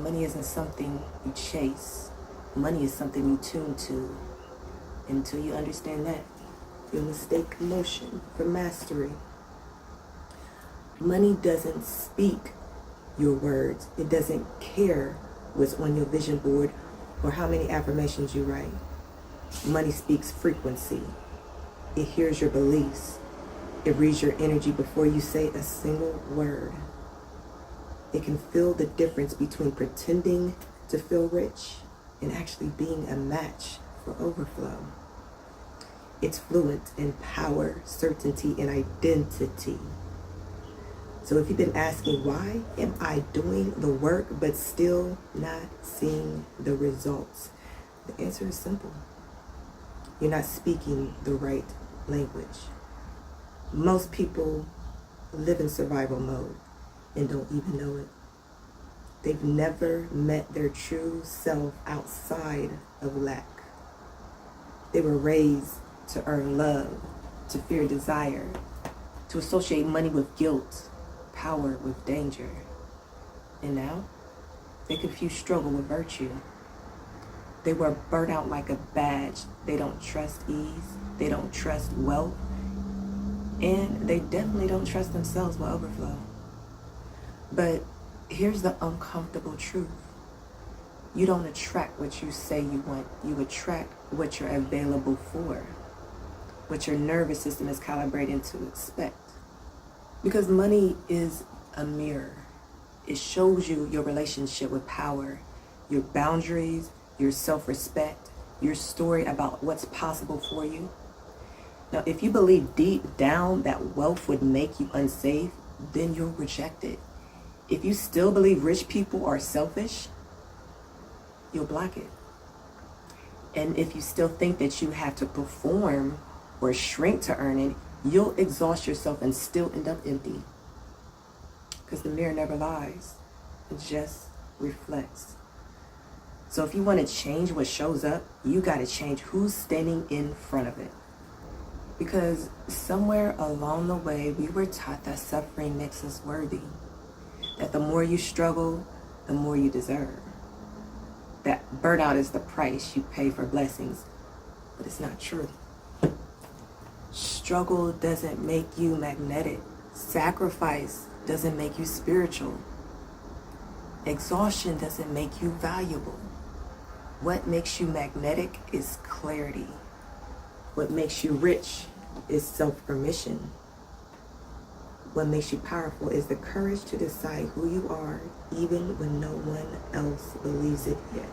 Money isn't something you chase. Money is something you tune to. Until you understand that, you'll mistake motion for mastery. Money doesn't speak your words. It doesn't care what's on your vision board or how many affirmations you write. Money speaks frequency. It hears your beliefs. It reads your energy before you say a single word. It can feel the difference between pretending to feel rich and actually being a match for overflow. It's fluent in power, certainty, and identity. So if you've been asking, why am I doing the work but still not seeing the results? The answer is simple. You're not speaking the right language. Most people live in survival mode and don't even know it. They've never met their true self outside of lack. They were raised to earn love, to fear desire, to associate money with guilt, power with danger. And now, they confuse struggle with virtue. They wear burnout like a badge. They don't trust ease. They don't trust wealth. And they definitely don't trust themselves with overflow. But here's the uncomfortable truth. You don't attract what you say you want. You attract what you're available for, what your nervous system is calibrated to expect. Because money is a mirror. It shows you your relationship with power, your boundaries, your self-respect, your story about what's possible for you. Now, if you believe deep down that wealth would make you unsafe, then you'll reject it. If you still believe rich people are selfish, you'll block it. And if you still think that you have to perform or shrink to earn it, you'll exhaust yourself and still end up empty. Because the mirror never lies. It just reflects. So if you want to change what shows up, you got to change who's standing in front of it. Because somewhere along the way, we were taught that suffering makes us worthy. That the more you struggle, the more you deserve. That burnout is the price you pay for blessings. But it's not true. Struggle doesn't make you magnetic. Sacrifice doesn't make you spiritual. Exhaustion doesn't make you valuable. What makes you magnetic is clarity. What makes you rich is self-permission. What makes you powerful is the courage to decide who you are, even when no one else believes it yet.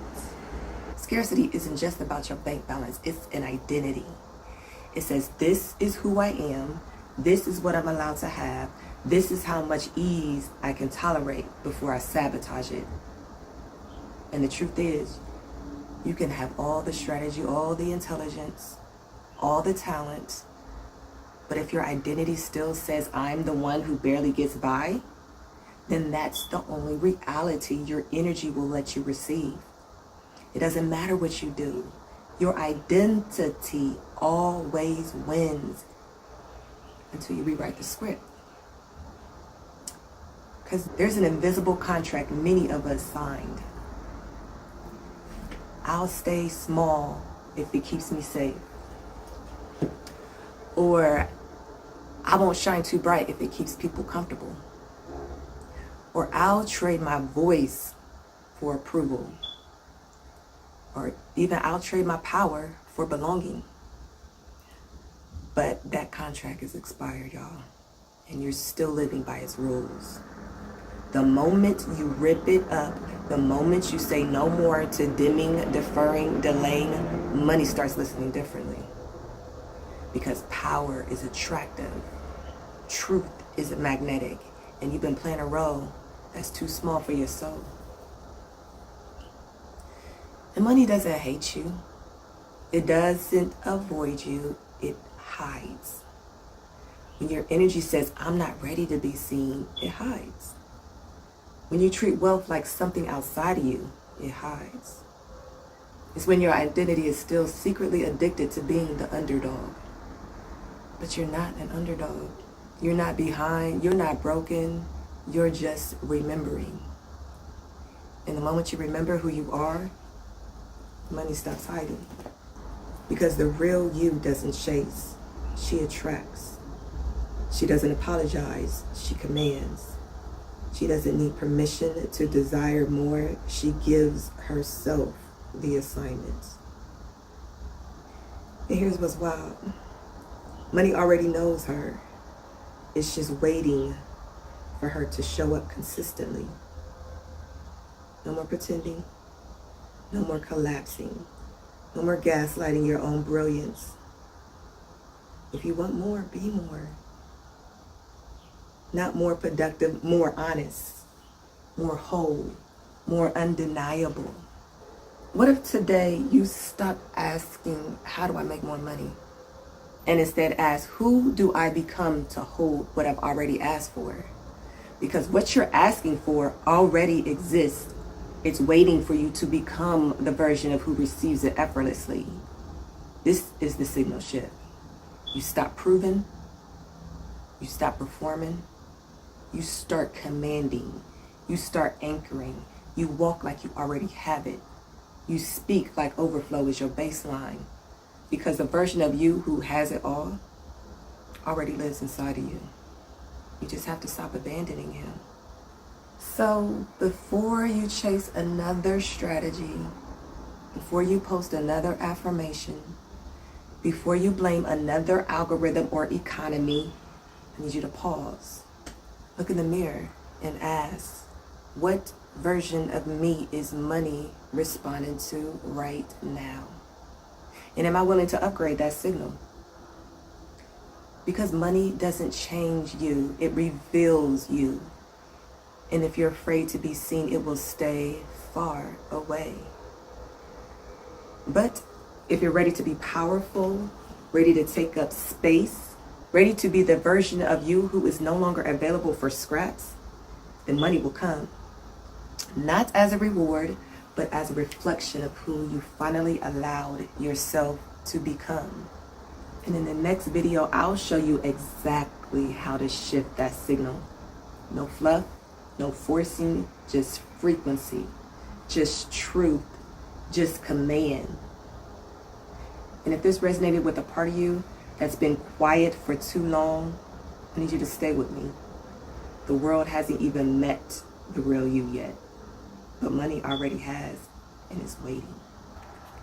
Scarcity isn't just about your bank balance, it's an identity. It says, this is who I am, this is what I'm allowed to have, this is how much ease I can tolerate before I sabotage it. And the truth is, you can have all the strategy, all the intelligence, all the talent, but if your identity still says, I'm the one who barely gets by, then that's the only reality your energy will let you receive. It doesn't matter what you do. Your identity always wins until you rewrite the script. Because there's an invisible contract many of us signed. I'll stay small if it keeps me safe. Or I won't shine too bright if it keeps people comfortable. Or I'll trade my voice for approval. Or even I'll trade my power for belonging. But that contract is expired, y'all. And you're still living by its rules. The moment you rip it up, the moment you say no more to dimming, deferring, delaying, money starts listening differently. Because power is attractive. Truth is magnetic. And you've been playing a role that's too small for your soul. And money doesn't hate you. It doesn't avoid you. It hides. When your energy says, I'm not ready to be seen, it hides. When you treat wealth like something outside of you, it hides. It's when your identity is still secretly addicted to being the underdog. But you're not an underdog. You're not behind. You're not broken. You're just remembering. And the moment you remember who you are, money stops hiding. Because the real you doesn't chase, she attracts. She doesn't apologize, she commands. She doesn't need permission to desire more, she gives herself the assignments. And here's what's wild. Money already knows her. It's just waiting for her to show up consistently. No more pretending. No more collapsing. No more gaslighting your own brilliance. If you want more, be more. Not more productive, more honest, more whole, more undeniable. What if today you stop asking, how do I make more money? And instead ask, who do I become to hold what I've already asked for? Because what you're asking for already exists. It's waiting for you to become the version of who receives it effortlessly. This is the signal shift. You stop proving. You stop performing. You start commanding. You start anchoring. You walk like you already have it. You speak like overflow is your baseline. Because the version of you who has it all already lives inside of you. You just have to stop abandoning him. So before you chase another strategy, before you post another affirmation, before you blame another algorithm or economy, I need you to pause. Look in the mirror and ask, what version of me is money responding to right now? And am I willing to upgrade that signal? Because money doesn't change you, it reveals you. And if you're afraid to be seen, it will stay far away. But if you're ready to be powerful, ready to take up space, ready to be the version of you who is no longer available for scraps, then money will come. Not as a reward, but as a reflection of who you finally allowed yourself to become. And in the next video, I'll show you exactly how to shift that signal. No fluff, no forcing, just frequency, just truth, just command. And if this resonated with a part of you that's been quiet for too long, I need you to stay with me. The world hasn't even met the real you yet, but money already has and is waiting.